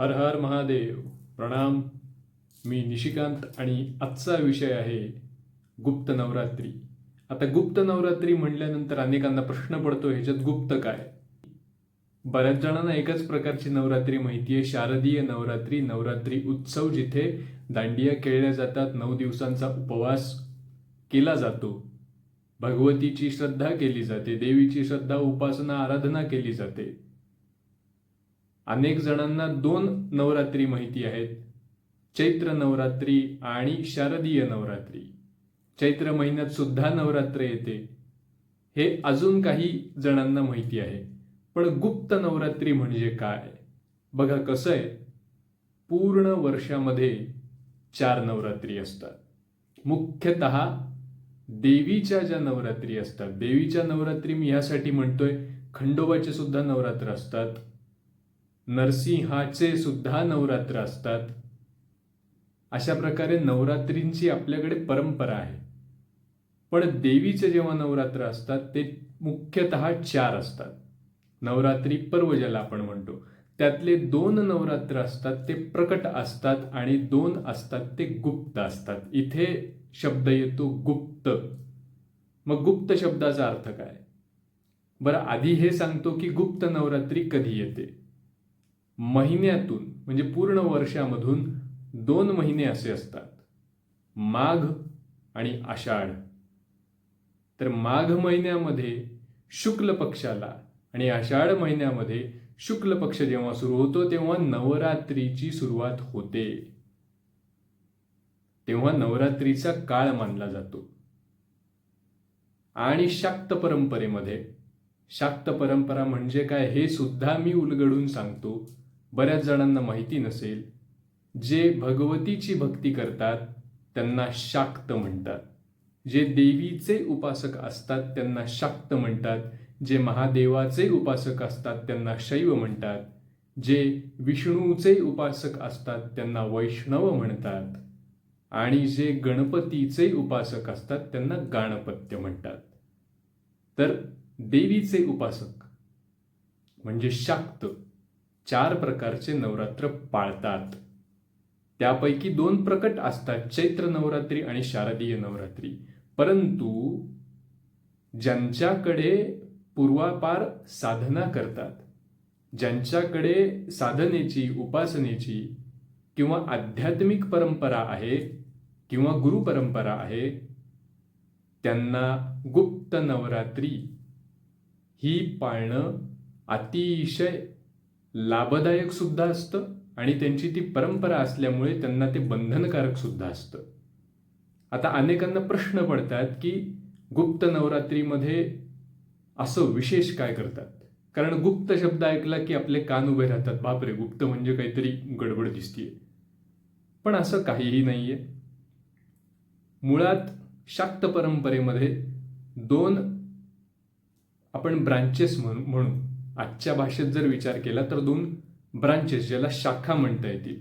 हर हर महादेव. प्रणाम. मी निशिकांत आणि आजचा विषय आहे गुप्त नवरात्री. आता गुप्त नवरात्री म्हणल्यानंतर अनेकांना प्रश्न पडतो, ह्याच्यात गुप्त काय? बऱ्याच जणांना एकाच प्रकारची नवरात्री माहिती आहे, शारदीय नवरात्री. नवरात्री उत्सव जिथे दांडिया खेळल्या जातात, 9 दिवसांचा उपवास केला जातो, भगवतीची श्रद्धा केली जाते, देवीची श्रद्धा, उपासना, आराधना केली जाते. अनेक जणांना 2 नवरात्री माहिती आहेत, चैत्र नवरात्री आणि शारदीय नवरात्री. चैत्र महिन्यात सुद्धा नवरात्र येते, हे अजून काही जणांना माहिती आहे. पण गुप्त नवरात्री म्हणजे काय? बघा कसं आहे, पूर्ण वर्षामध्ये 4 नवरात्री असतात. मुख्यतः देवीच्या ज्या नवरात्री असतात, देवीच्या नवरात्री मी ह्यासाठी म्हणतोय, खंडोबाचे सुद्धा नवरात्र असतात, नरसिंहाचे सुद्धा नवरात्र असतात. अशा प्रकारे नवरात्रींची आपल्याकडे परंपरा आहे. पण देवीचे जेव्हा नवरात्र असतात ते मुख्यतः 4 असतात. नवरात्री पर्व ज्याला आपण म्हणतो, त्यातले 2 नवरात्र असतात ते प्रकट असतात आणि 2 असतात ते गुप्त असतात. इथे शब्द येतो गुप्त. मग गुप्त शब्दाचा अर्थ काय? बरं, आधी हे सांगतो की गुप्त नवरात्री कधी येते. महिन्यातून, म्हणजे पूर्ण वर्षामधून 2 महिने असे असतात, माघ आणि आषाढ. तर माघ महिन्यामध्ये शुक्ल पक्षाला आणि आषाढ महिन्यामध्ये शुक्ल पक्ष जेव्हा सुरू होतो तेव्हा नवरात्रीची सुरुवात होते. तेव्हा नवरात्रीचा काळ मानला जातो. आणि शाक्त परंपरेमध्ये, शाक्त परंपरा म्हणजे काय हे सुद्धा मी उलगडून सांगतो, बऱ्याच जणांना माहिती नसेल. जे भगवतीची भक्ती करतात त्यांना शाक्त म्हणतात, जे देवीचे उपासक असतात त्यांना शाक्त म्हणतात, जे महादेवाचे उपासक असतात त्यांना शैव म्हणतात, जे विष्णूचे उपासक असतात त्यांना वैष्णव म्हणतात, आणि जे गणपतीचे उपासक असतात त्यांना गाणपत्य म्हणतात. तर देवीचे उपासक म्हणजे शाक्त 4 प्रकारचे नवरात्र पाळतात. त्यापैकी 2 प्रकट असतात, चैत्र नवरात्री आणि शारदीय नवरात्री. परंतु ज्यांच्याकडे पूर्वापार साधना करतात, ज्यांच्याकडे साधनेची, उपासनेची किंवा आध्यात्मिक परंपरा आहे किंवा गुरु परंपरा आहे, त्यांना गुप्त नवरात्री ही पाळणं अतिशय लाभदायक सुद्धा असतं आणि त्यांची ती परंपरा असल्यामुळे त्यांना ते बंधनकारक सुद्धा असतं. आता अनेकांना प्रश्न पडतात की गुप्त नवरात्रीमध्ये असं विशेष काय करतात? कारण गुप्त शब्द ऐकला की आपले कान उभे राहतात, बापरे, गुप्त म्हणजे काहीतरी गडबड दिसतीये. पण असं काहीही नाहीये. मुळात शाक्त परंपरेमध्ये 2 आपण ब्रांचेस म्हणू, आजच्या भाषेत जर विचार केला तर 2 ब्रांचेस, ज्याला शाखा म्हणता येतील.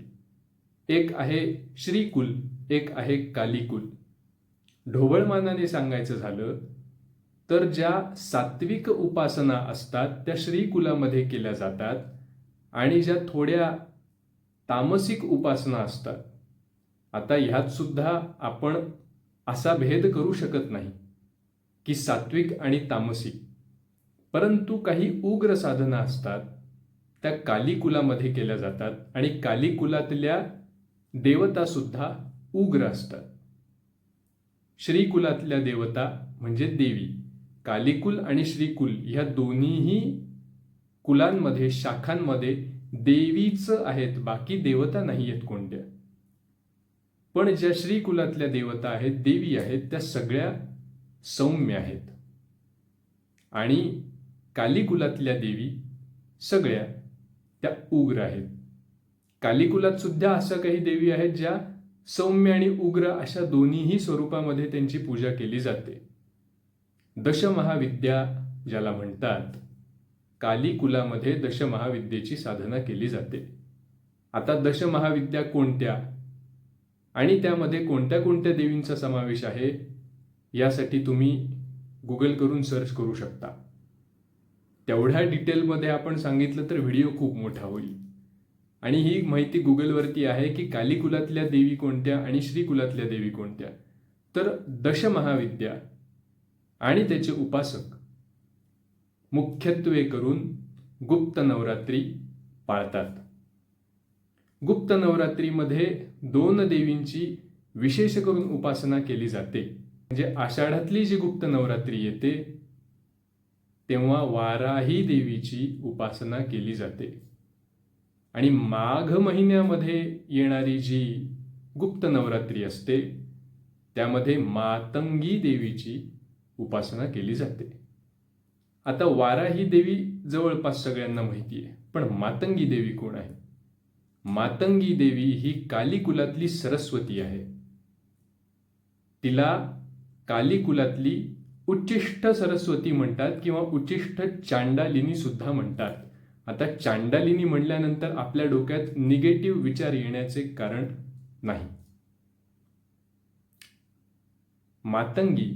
एक आहे श्रीकुल, एक आहे कालीकुल. ढोबळमानाने सांगायचं झालं तर ज्या सात्विक उपासना असतात त्या श्रीकुलामध्ये केल्या जातात, आणि ज्या थोड्या तामसिक उपासना असतात, आता ह्यात सुद्धा आपण असा भेद करू शकत नाही की सात्विक आणि तामसिक, परंतु काही उग्र साधना असतात त्या कालीकुलामध्ये केल्या जातात, आणि कालीकुलातल्या देवता सुद्धा उग्र असतात. श्रीकुलातल्या देवता म्हणजे देवी. कालीकुल आणि श्रीकुल ह्या दोन्हीही कुलांमध्ये, शाखांमध्ये देवीच आहेत, बाकी देवता नाही आहेत कोणत्या. पण ज्या श्रीकुलातल्या देवता आहेत, देवी आहेत, त्या सगळ्या सौम्य आहेत, आणि कालीकुलातल्या देवी सगळ्या त्या उग्र आहेत. कालीकुलात सुद्धा अशा काही देवी आहेत ज्या सौम्य आणि उग्र अशा दोन्हीही स्वरूपामध्ये त्यांची पूजा केली जाते. दशमहाविद्या ज्याला म्हणतात, कालीकुलामध्ये दशमहाविद्येची साधना केली जाते. आता दशमहाविद्या कोणत्या आणि त्यामध्ये कोणत्या कोणत्या देवींचा समावेश आहे यासाठी तुम्ही गुगल करून सर्च करू शकता. तेवढ्या डिटेलमध्ये आपण सांगितलं तर व्हिडिओ खूप मोठा होईल. आणि ही माहिती गुगलवरती आहे की काली कुलातल्या देवी कोणत्या आणि श्री कुलातल्या देवी कोणत्या. तर दशमहाविद्या आणि त्याचे उपासक मुख्यत्वे करून गुप्त नवरात्री पाळतात. गुप्त नवरात्रीमध्ये 2 देवींची विशेष करून उपासना केली जाते. म्हणजे आषाढातली जी गुप्त नवरात्री येते तेव्हा वाराही देवीची उपासना केली जाते आणि माघ महिन्यामध्ये येणारी जी गुप्त नवरात्री असते त्यामध्ये मातंगी देवीची उपासना केली जाते. आता वाराही देवी जवळपास सगळ्यांना माहिती आहे, पण मातंगी देवी कोण आहे? मातंगी देवी ही काली कुलातली सरस्वती आहे. तिला काली कुलातली उच्चिष्ठ सरस्वती म्हणतात किंवा उच्चिष्ठ चांडालिनी सुद्धा म्हणतात. आता चांडालिनी म्हणल्यानंतर आपल्या डोक्यात निगेटिव्ह विचार येण्याचे कारण नाही. मातंगी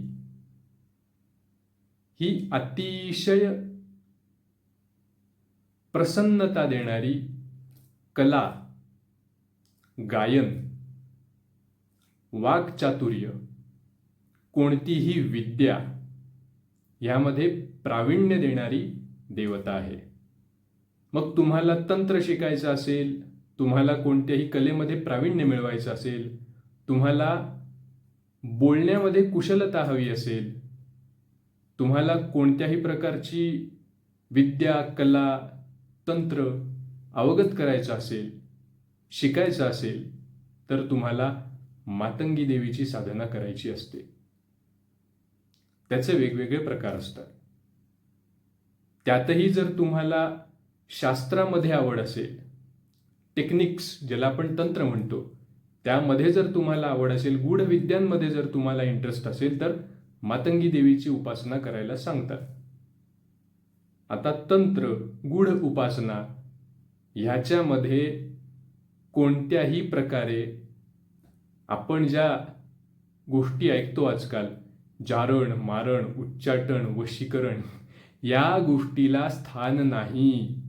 ही अतिशय प्रसन्नता देणारी कला, गायन, वाक्चातुर्य, कोणतीही विद्या यामध्ये प्रावीण्य देणारी देवता आहे. मग तुम्हाला तंत्र शिकायचं असेल, तुम्हाला कोणत्याही कलेमध्ये प्रावीण्य मिळवायचं असेल, तुम्हाला बोलण्यामध्ये कुशलता हवी असेल, तुम्हाला कोणत्याही प्रकारची विद्या, कला, तंत्र अवगत करायचं असेल, शिकायचं असेल, तर तुम्हाला मातंगी देवीची साधना करायची असते. त्याचे वेगवेगळे प्रकार असतात. त्यातही जर तुम्हाला शास्त्रामध्ये आवड असेल, टेक्निक्स ज्याला आपण तंत्र म्हणतो, त्यामध्ये जर तुम्हाला आवड असेल, गूढ विद्यांमध्ये जर तुम्हाला इंटरेस्ट असेल, तर मातंगी देवीची उपासना करायला सांगतात. आता तंत्र, गूढ उपासना ह्याच्यामध्ये कोणत्याही प्रकारे आपण ज्या गोष्टी ऐकतो आजकाल, जारण, मारण, उच्चाटन, वशीकरण, या गोष्टीला स्थान नाही.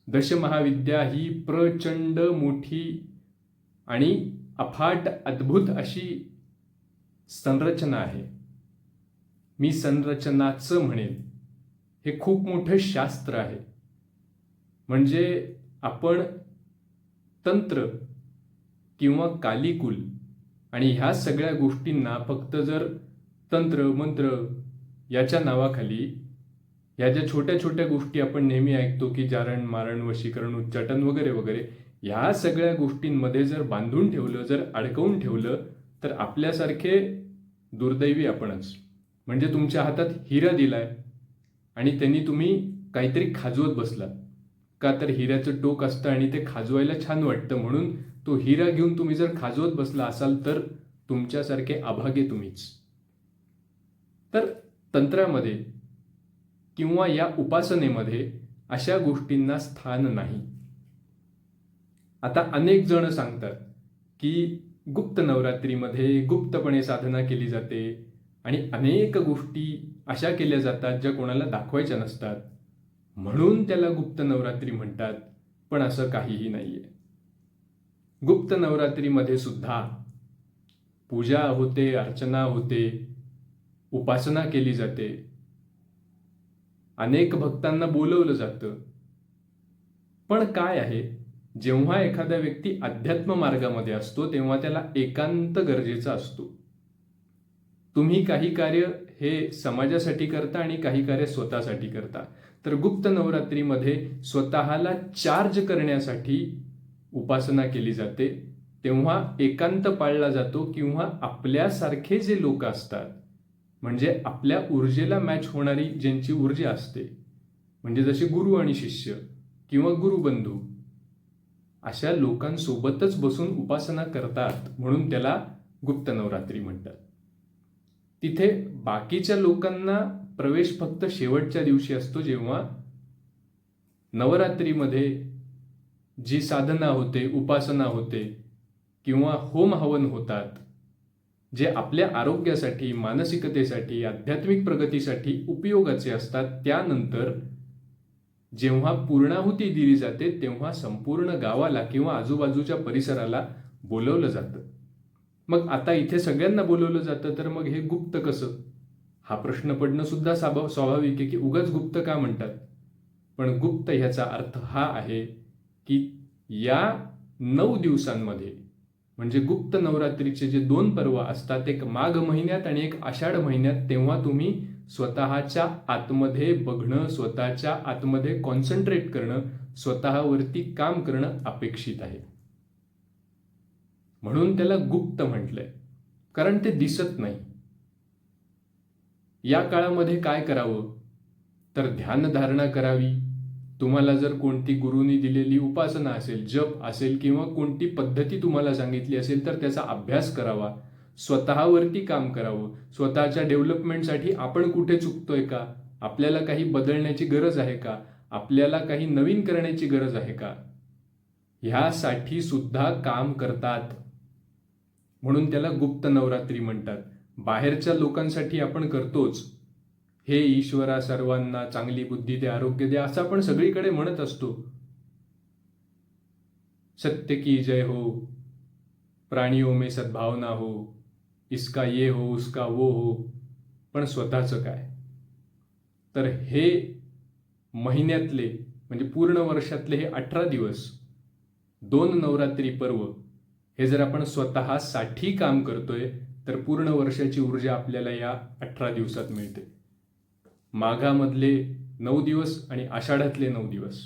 दशमहाविद्या ही प्रचंड मोठी आणि अफाट अद्भुत अशी संरचना आहे. मी संरचनाचं म्हणेन. हे खूप मोठं शास्त्र आहे. म्हणजे आपण तंत्र किंवा कालीकुल आणि ह्या सगळ्या गोष्टींना फक्त जर तंत्र, मंत्र याच्या नावाखाली ह्या ज्या छोट्या छोट्या गोष्टी आपण नेहमी ऐकतो की जारण, मारण, वशीकरण, उच्चाटन वगैरे वगैरे, ह्या सगळ्या गोष्टींमध्ये जर बांधून ठेवलं, जर अडकवून ठेवलं, तर आपल्यासारखे दुर्दैवी आपणच. म्हणजे तुमच्या हातात हिरा दिलाय आणि त्यांनी तुम्ही काहीतरी खाजवत बसलात. का तर हिऱ्याचं टोक असतं आणि ते खाजवायला छान वाटतं, म्हणून तो हिरा घेऊन तुम्ही जर खाजवत बसला असाल तर तुमच्यासारखे अभागे तुम्हीच. तर तंत्रामध्ये किंवा या उपासनेमध्ये अशा गोष्टींना स्थान नाही. आता अनेक जण सांगतात की गुप्त नवरात्रीमध्ये गुप्तपणे साधना केली जाते आणि अनेक गोष्टी अशा केल्या जातात ज्या कोणाला दाखवायच्या नसतात, म्हणून त्याला गुप्त नवरात्री म्हणतात. पण असं काहीही नाहीये. गुप्त नवरात्रीमध्ये सुद्धा पूजा होते, अर्चना होते, उपासना केली जाते, अनेक भक्तांना बोलवलं जातं. पण काय आहे, जेव्हा एखादा व्यक्ती अध्यात्म मार्गामध्ये असतो तेव्हा त्याला एकांत गरजेचा असतो. तुम्ही काही कार्य हे समाजासाठी करता आणि काही कार्य स्वतःसाठी करता. तर गुप्त नवरात्रीमध्ये स्वतःला चार्ज करण्यासाठी उपासना केली जाते. तेव्हा एकांत पाळला जातो किंवा आपल्यासारखे जे लोक असतात, म्हणजे आपल्या ऊर्जेला मॅच होणारी ज्यांची ऊर्जा असते, म्हणजे जसे गुरु आणि शिष्य किंवा गुरुबंधू, अशा लोकांसोबतच बसून उपासना करतात, म्हणून त्याला गुप्त नवरात्री म्हणतात. तिथे बाकीच्या लोकांना प्रवेश फक्त शेवटच्या दिवशी असतो, जेव्हा नवरात्रीमध्ये जी साधना होते, उपासना होते किंवा होम हवन होतात, जे आपल्या आरोग्यासाठी, मानसिकतेसाठी, आध्यात्मिक प्रगतीसाठी उपयोगाचे असतात, त्यानंतर जेव्हा पूर्णाहुती दिली जाते तेव्हा संपूर्ण गावाला किंवा आजूबाजूच्या परिसराला बोलवलं जातं. मग आता इथे सगळ्यांना बोलवलं जातं, तर मग हे गुप्त कसं? हा प्रश्न पडणं सुद्धा स्वाभाविक आहे की उगाच गुप्त का म्हणतात. पण गुप्त ह्याचा अर्थ हा आहे की या 9 दिवसांमध्ये, म्हणजे गुप्त नवरात्रीचे जे 2 पर्व असतात, एक माघ महिन्यात आणि एक आषाढ महिन्यात, तेव्हा तुम्ही स्वतःच्या आतमध्ये बघणं, स्वतःच्या आतमध्ये कॉन्सन्ट्रेट करणं, स्वतःवरती काम करणं अपेक्षित आहे. म्हणून त्याला गुप्त म्हटलंय, कारण ते दिसत नाही. या काळामध्ये काय करावं? तर ध्यानधारणा करावी. तुम्हाला जर कोणती गुरुनी दिलेली उपासना असेल, जप असेल किंवा कोणती पद्धती तुम्हाला सांगितली असेल तर त्याचा अभ्यास करावा. स्वतःवरती काम करावं. स्वतःच्या डेव्हलपमेंटसाठी आपण कुठे चुकतोय का? आपल्याला काही बदलण्याची गरज आहे का? आपल्याला काही नवीन करण्याची गरज आहे का? ह्यासाठी सुद्धा काम करतात. म्हणून त्याला गुप्त नवरात्री म्हणतात. बाहेरच्या लोकांसाठी आपण करतोच, हे ईश्वरा सर्वांना चांगली बुद्धी दे, आरोग्य दे, असं आपण सगळीकडे म्हणत असतो. सत्य की जय हो, प्राणियों में सद्भावना हो, इसका ये हो उसका वो हो. पण स्वतःचं काय? तर हे महिन्यातले, म्हणजे पूर्ण वर्षातले हे 18 दिवस, 2 नवरात्री पर्व, हे जर आपण स्वतःसाठी काम करतोय तर पूर्ण वर्षाची ऊर्जा आपल्याला या 18 दिवसात मिळते. माघामधले 9 दिवस आणि आषाढातले 9 दिवस.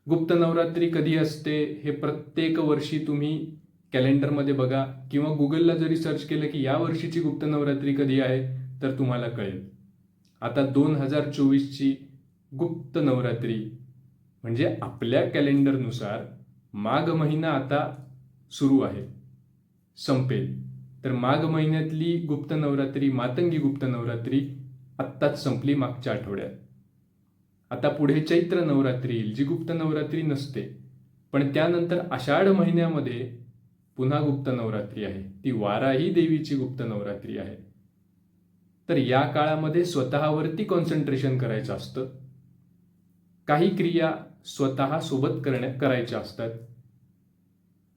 गुप्त नवरात्री कधी असते हे प्रत्येक वर्षी तुम्ही कॅलेंडरमध्ये बघा किंवा गुगलला जरी सर्च केलं की या वर्षीची गुप्त नवरात्री कधी आहे तर तुम्हाला कळेल. आता 2024ची गुप्त नवरात्री म्हणजे आपल्या कॅलेंडरनुसार माघ महिना आता सुरू आहे, संपेल. तर माघ महिन्यातली गुप्त नवरात्री, मातंगी गुप्त नवरात्री आत्ताच संपली मागच्या आठवड्यात. आता पुढे चैत्र नवरात्री येईल, जी गुप्त नवरात्री नसते. पण त्यानंतर आषाढ महिन्यामध्ये पुन्हा गुप्त नवरात्री आहे, ती वाराही देवीची गुप्त नवरात्री आहे. तर या काळामध्ये स्वतःवरती कॉन्सन्ट्रेशन करायचं असतं. काही क्रिया स्वतः सोबत करायच्या असतात.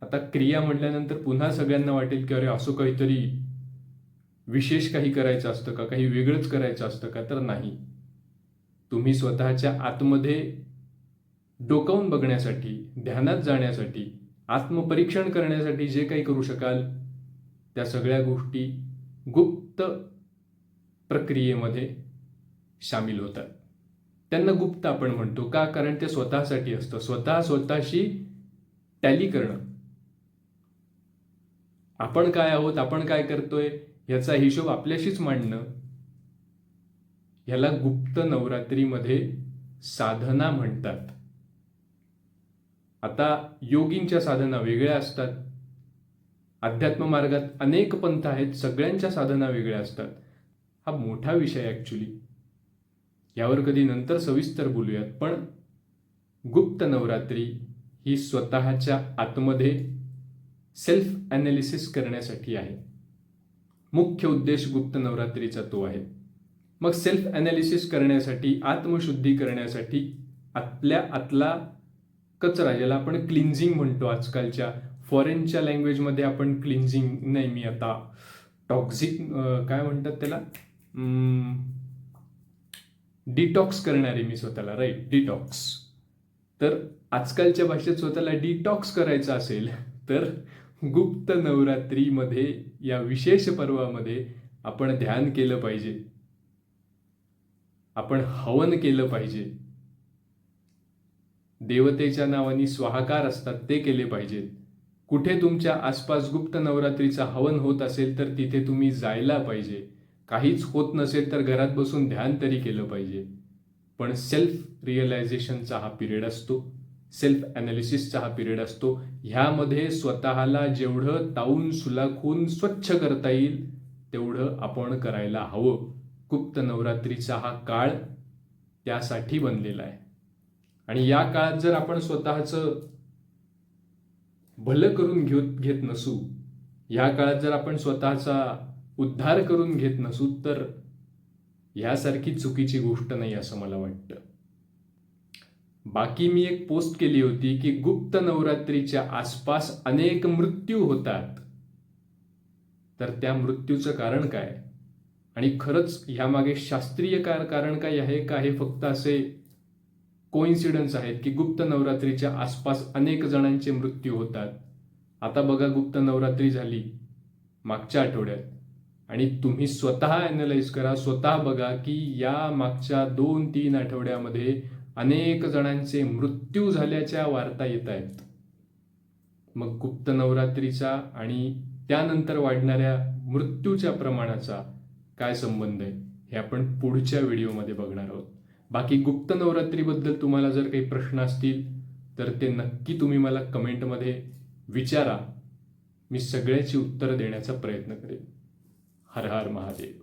आता क्रिया म्हटल्यानंतर पुन्हा सगळ्यांना वाटेल की अरे असं काहीतरी विशेष काही करायचं असतं का, काही वेगळंच करायचं असतं का? तर नाही. तुम्ही स्वतःच्या आतमध्ये डोकावून बघण्यासाठी, ध्यानात जाण्यासाठी, आत्मपरीक्षण करण्यासाठी जे काही करू शकाल त्या सगळ्या गोष्टी गुप्त प्रक्रियेमध्ये सामील होतात. त्यांना गुप्त आपण म्हणतो का? कारण ते स्वतःसाठी असतं. स्वतःशी टॅली करणं. आपण काय आहोत, आपण काय करतोय याचा हिशोब आपल्याशीच मांडणं, ह्याला गुप्त नवरात्रीमध्ये साधना म्हणतात. आता योगींच्या साधना वेगळ्या असतात. अध्यात्म मार्गात अनेक पंथ आहेत, सगळ्यांच्या साधना वेगळ्या असतात. हा मोठा विषय ऍक्च्युली, यावर कधी नंतर सविस्तर बोलूयात. पण गुप्त नवरात्री ही स्वतःच्या आतमध्ये सेल्फ ॲनालिसिस करण्यासाठी आहे. मुख्य उद्देश गुप्त नवरात्रीचा तो आहे. मग सेल्फ ॲनालिसिस करण्यासाठी, आत्मशुद्धी करण्यासाठी आपल्या आतला कचरा, ज्याला आपण क्लिन्झिंग म्हणतो, आजकालच्या फॉरेनच्या लँग्वेजमध्ये आपण क्लिन्झिंग नाही, मी आता टॉक्झिक काय म्हणतात त्याला, डिटॉक्स करणारे मी स्वतःला, राईट, डिटॉक्स. तर आजकालच्या भाषेत स्वतःला डिटॉक्स करायचं असेल तर गुप्त नवरात्रीमध्ये, या विशेष पर्वामध्ये आपण ध्यान केलं पाहिजे, आपण हवन केलं पाहिजे, देवतेच्या नावानी स्वाहाकार असतात ते केले पाहिजेत. कुठे तुमच्या आसपास गुप्त नवरात्रीचा हवन होत असेल तर तिथे तुम्ही जायला पाहिजे. काहीच होत नसेल तर घरात बसून ध्यान तरी केलं पाहिजे. पण सेल्फ रिअलायझेशनचा हा पिरियड असतो, सेल्फ ॲनालिसिसचा हा पिरियड असतो. ह्यामध्ये स्वतःला जेवढं तावून सुलाखून स्वच्छ करता येईल तेवढं आपण करायला हवं. गुप्त नवरात्रीचा हा काळ त्यासाठी बनलेला आहे. आणि या काळात जर आपण स्वतःचं भलं करून घेत नसू, या काळात जर आपण स्वतःचा उद्धार करून घेत नसू, तर यासारखी चुकीची गोष्ट नाही असं मला वाटतं. बाकी मी एक पोस्ट केली होती की गुप्त नवरात्रीच्या आसपास अनेक मृत्यू होतात, तर त्या मृत्यूचं कारण काय आणि खरंच ह्यामागे शास्त्रीय कारण काय आहे का हे फक्त असे कोइन्सिडन्स आहेत की गुप्त नवरात्रीच्या आसपास अनेक जणांचे मृत्यू होतात. आता बघा, गुप्त नवरात्री झाली मागच्या आठवड्यात आणि तुम्ही स्वतः अॅनलाइज करा, स्वतः बघा की या मागच्या 2-3 आठवड्यामध्ये अनेक जणांचे मृत्यू झाल्याच्या वार्ता येत आहेत. मग गुप्त नवरात्रीचा आणि त्यानंतर वाढणाऱ्या मृत्यूच्या प्रमाणाचा काय संबंध आहे हे आपण पुढच्या व्हिडिओमध्ये बघणार आहोत. बाकी गुप्त नवरात्रीबद्दल तुम्हाला जर काही प्रश्न असतील तर ते नक्की तुम्ही मला कमेंटमध्ये विचारा. मी सगळ्याची उत्तरं देण्याचा प्रयत्न करेन. हर हर महादेव.